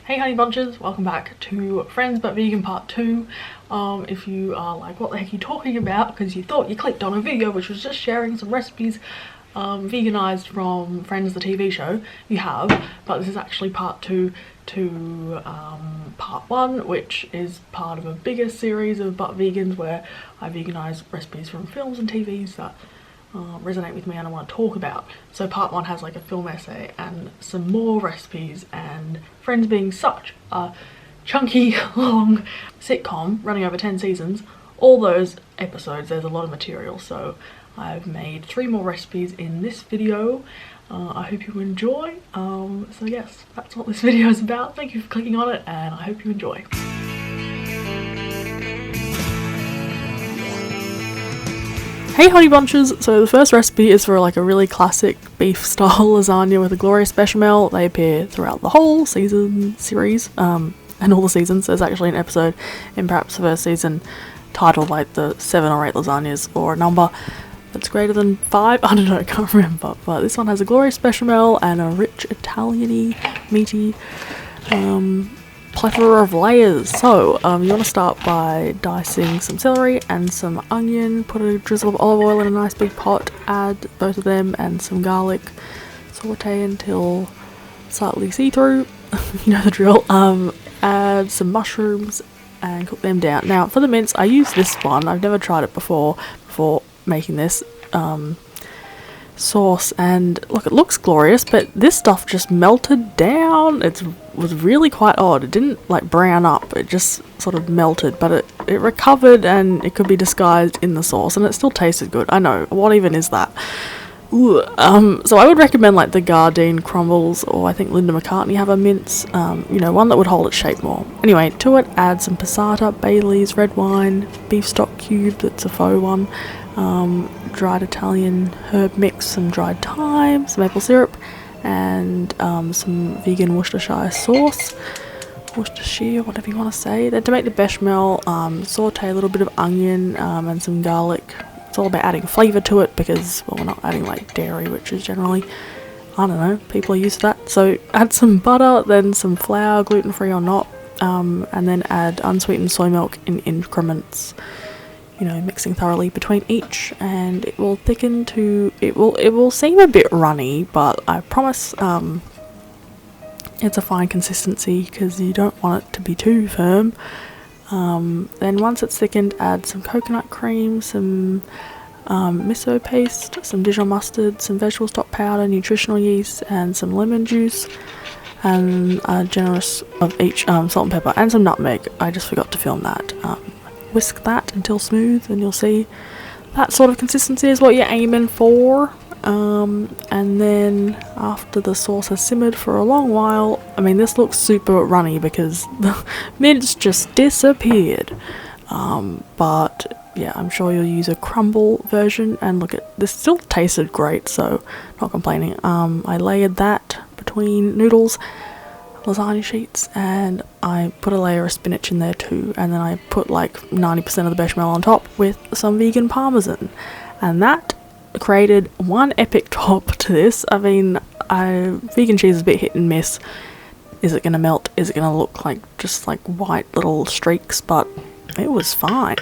Hey Honeybunches, welcome back to Friends But Vegan Part 2. If you are like, what the heck are you talking about? Because you thought you clicked on a video which was just sharing some recipes veganized from Friends the TV show, you have, but this is actually part 2 to part 1, which is part of a bigger series of But Vegans where I veganize recipes from films and TVs that resonate with me and I want to talk about. So part 1 has like a film essay and some more recipes, and Friends being such a chunky long sitcom running over 10 seasons, all those episodes there's a lot of material, so I've made 3 more recipes in this video. I hope you enjoy. So yes, that's what this video is about. Thank you for clicking on it and I hope you enjoy. Hey Honeybunches! So the first recipe is for like a really classic beef style lasagna with a glorious bechamel. They appear throughout the whole series, and all the seasons. There's actually an episode in perhaps the first season titled like the 7 or 8 lasagnas or a number that's greater than 5. I don't know, I can't remember. But this one has a glorious bechamel and a rich Italian-y, meaty plethora of layers. So you want to start by dicing some celery and some onion, put a drizzle of olive oil in a nice big pot, add both of them and some garlic, saute until slightly see-through, you know the drill. Add some mushrooms and cook them down. Now for the mince, I use this one. I've never tried it before making this sauce, and look, it looks glorious, but this stuff just melted down. It was really quite odd. It didn't like brown up, it just sort of melted, but it recovered and it could be disguised in the sauce and it still tasted good. I know, what even is that? Ooh, so I would recommend like the Gardein crumbles, or I think Linda McCartney have a mince, you know, one that would hold its shape more. Anyway, to it add some passata, Bailey's, red wine, beef stock cube, that's a faux one, dried Italian herb mix, some dried thyme, some maple syrup, and some vegan Worcestershire sauce, Worcestershire, whatever you want to say. Then to make the bechamel, saute a little bit of onion and some garlic. It's all about adding flavour to it because, well, we're not adding like dairy, which is generally, I don't know, people are used to that. So add some butter, then some flour, gluten-free or not, and then add unsweetened soy milk in increments, you know, mixing thoroughly between each, and it will thicken to, it will seem a bit runny, but I promise it's a fine consistency because you don't want it to be too firm. Then once it's thickened, add some coconut cream, some miso paste, some Dijon mustard, some vegetable stock powder, nutritional yeast, and some lemon juice, and generous of each salt and pepper, and some nutmeg. I just forgot to film that. Whisk that until smooth, and you'll see that sort of consistency is what you're aiming for. And then after the sauce has simmered for a long while, I mean, this looks super runny because the mince just disappeared, but yeah, I'm sure you'll use a crumble version, and look, at this still tasted great, so not complaining. I layered that between noodles, lasagna sheets, and I put a layer of spinach in there too, and then I put like 90% of the bechamel on top with some vegan parmesan, and that created one epic top to this. I mean, vegan cheese is a bit hit and miss. Is it gonna melt? Is it gonna look like just like white little streaks? But it was fine.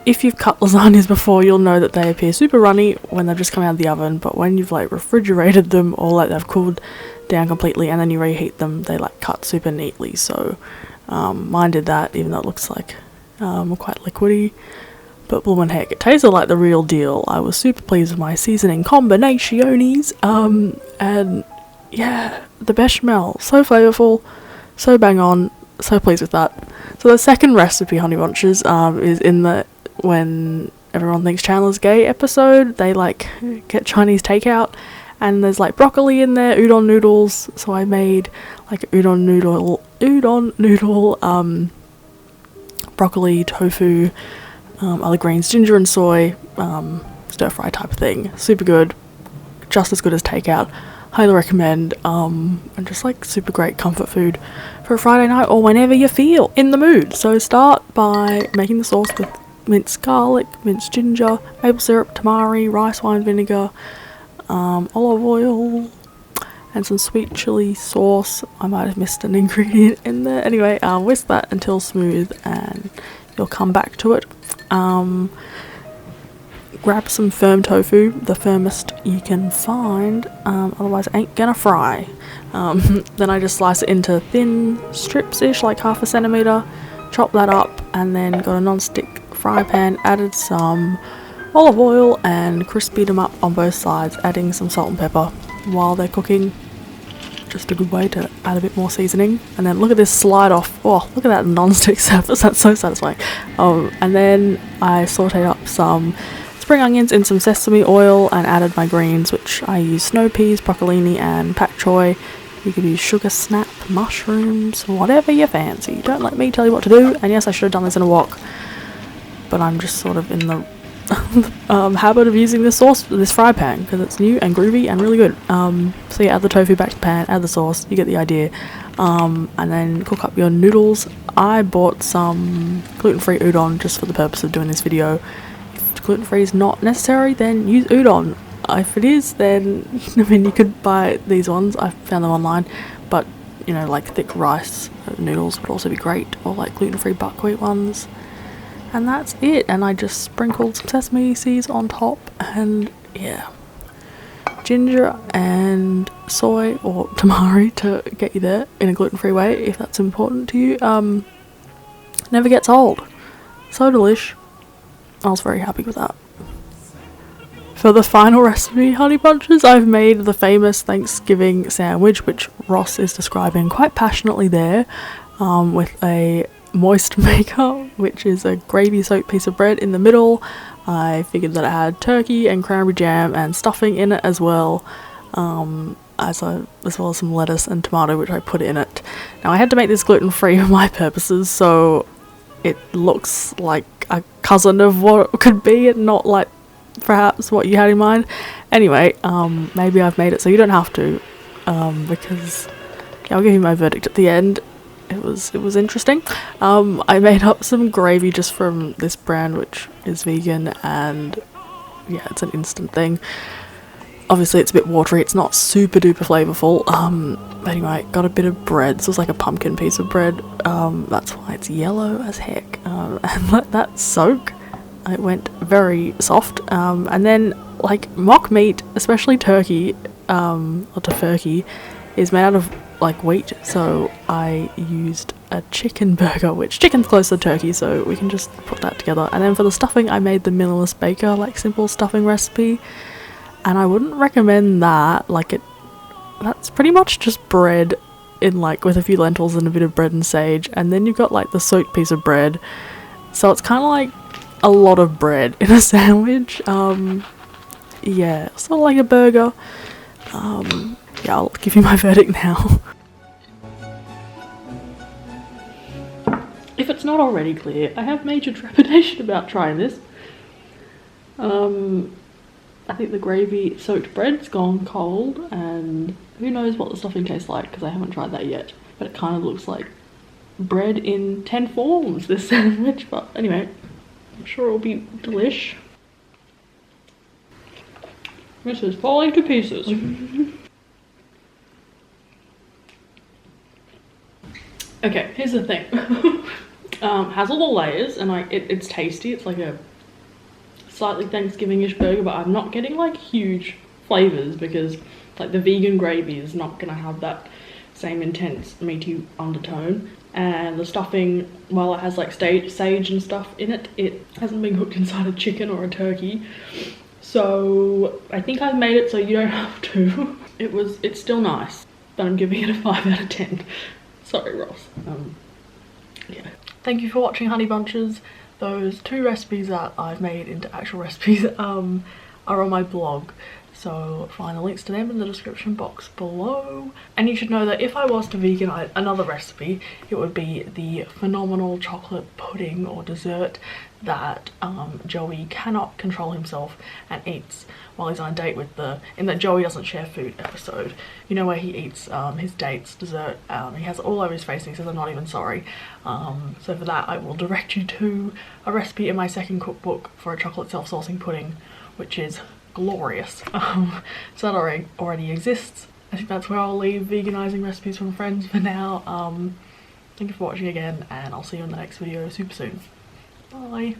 If you've cut lasagnas before, you'll know that they appear super runny when they've just come out of the oven, but when you've like refrigerated them or like they've cooled down completely and then you reheat them, they like cut super neatly. So mine did that, even though it looks like quite liquidy. But bloomin' heck, it tasted like the real deal. I was super pleased with my seasoning combinations, and yeah, the bechamel, so flavourful, so bang on, so pleased with that. So the second recipe, Honeybunches, is in the when everyone thinks Chandler's gay episode. They like get Chinese takeout, and there's like broccoli in there, udon noodles. So I made like udon noodle, broccoli, tofu, other greens, ginger and soy, stir fry type of thing. Super good, just as good as takeout. Highly recommend, and just like super great comfort food for a Friday night or whenever you feel in the mood. So start by making the sauce with minced garlic, minced ginger, maple syrup, tamari, rice wine vinegar, olive oil, and some sweet chili sauce. I might have missed an ingredient in there. Anyway, whisk that until smooth and you'll come back to it. Grab some firm tofu, the firmest you can find, otherwise it ain't gonna fry. Then I just slice it into thin strips-ish, like 1/2 centimetre, chop that up, and then got a non-stick fry pan, added some olive oil and crispied them up on both sides, adding some salt and pepper while they're cooking. Just a good way to add a bit more seasoning. And then look at this slide off. Oh, look at that non-stick surface, that's so satisfying. And then I sauteed up some spring onions in some sesame oil and added my greens, which I use snow peas, broccolini and pak choi. You could use sugar snap, mushrooms, whatever you fancy. Don't let me tell you what to do. And yes, I should have done this in a wok, but I'm just sort of in the habit of using this sauce, this fry pan, because it's new and groovy and really good. So yeah, add the tofu back to the pan, add the sauce, you get the idea. And then cook up your noodles. I bought some gluten-free udon just for the purpose of doing this video. If gluten-free is not necessary, then use udon. If it is, then I mean, you could buy these ones, I found them online, but you know, like thick rice noodles would also be great, or like gluten-free buckwheat ones. And that's it, and I just sprinkled some sesame seeds on top, and yeah, ginger and soy or tamari to get you there in a gluten-free way if that's important to you. Never gets old. So delish. I was very happy with that. For the final recipe, Honeybunches, I've made the famous Thanksgiving sandwich, which Ross is describing quite passionately there, with a moist maker, which is a gravy soaked piece of bread in the middle. I figured that it had turkey and cranberry jam and stuffing in it as well, as well as some lettuce and tomato, which I put in it. Now I had to make this gluten-free for my purposes, so it looks like a cousin of what it could be and not like perhaps what you had in mind. Anyway, maybe I've made it so you don't have to, because yeah, I'll give you my verdict at the end. It was interesting. I made up some gravy just from this brand, which is vegan, and yeah, it's an instant thing. Obviously it's a bit watery, it's not super duper flavorful. But anyway, got a bit of bread, so it's like a pumpkin piece of bread. That's why it's yellow as heck. And let that soak. It went very soft. And then like mock meat, especially turkey, or tofurkey, is made out of like wheat, so I used a chicken burger, which chicken's close to turkey, so we can just put that together. And then for the stuffing, I made the Minimalist Baker, like simple stuffing recipe, and I wouldn't recommend that. Like that's pretty much just bread in like with a few lentils and a bit of bread and sage, and then you've got like the soaked piece of bread, so it's kind of like a lot of bread in a sandwich. Yeah, sort of like a burger. Yeah, I'll give you my verdict now. If it's not already clear, I have major trepidation about trying this. I think the gravy soaked bread's gone cold, and who knows what the stuffing tastes like because I haven't tried that yet. But it kind of looks like bread in 10 forms, this sandwich. But anyway, I'm sure it'll be delish. This is falling to pieces. Okay, here's the thing. Has all the layers, and like it's tasty. It's like a slightly Thanksgiving-ish burger, but I'm not getting like huge flavors because like the vegan gravy is not gonna have that same intense meaty undertone. And the stuffing, while it has like sage and stuff in it, it hasn't been cooked inside a chicken or a turkey. So I think I've made it so you don't have to. It's still nice, but I'm giving it a 5 out of 10. Sorry, Ross. Yeah. Thank you for watching Honeybunches. Those 2 recipes that I've made into actual recipes are on my blog, so find the links to them in the description box below. And you should know that if I was to veganize another recipe, it would be the phenomenal chocolate pudding or dessert that Joey cannot control himself and eats while he's on a date with in the Joey Doesn't Share Food episode. You know, where he eats his date's dessert. He has it all over his face and he says, "I'm not even sorry." So for that I will direct you to a recipe in my second cookbook for a chocolate self-saucing pudding, which is glorious. So that already exists I think that's where I'll leave veganizing recipes from friends for now. Thank you for watching again, and I'll see you in the next video super soon. Bye!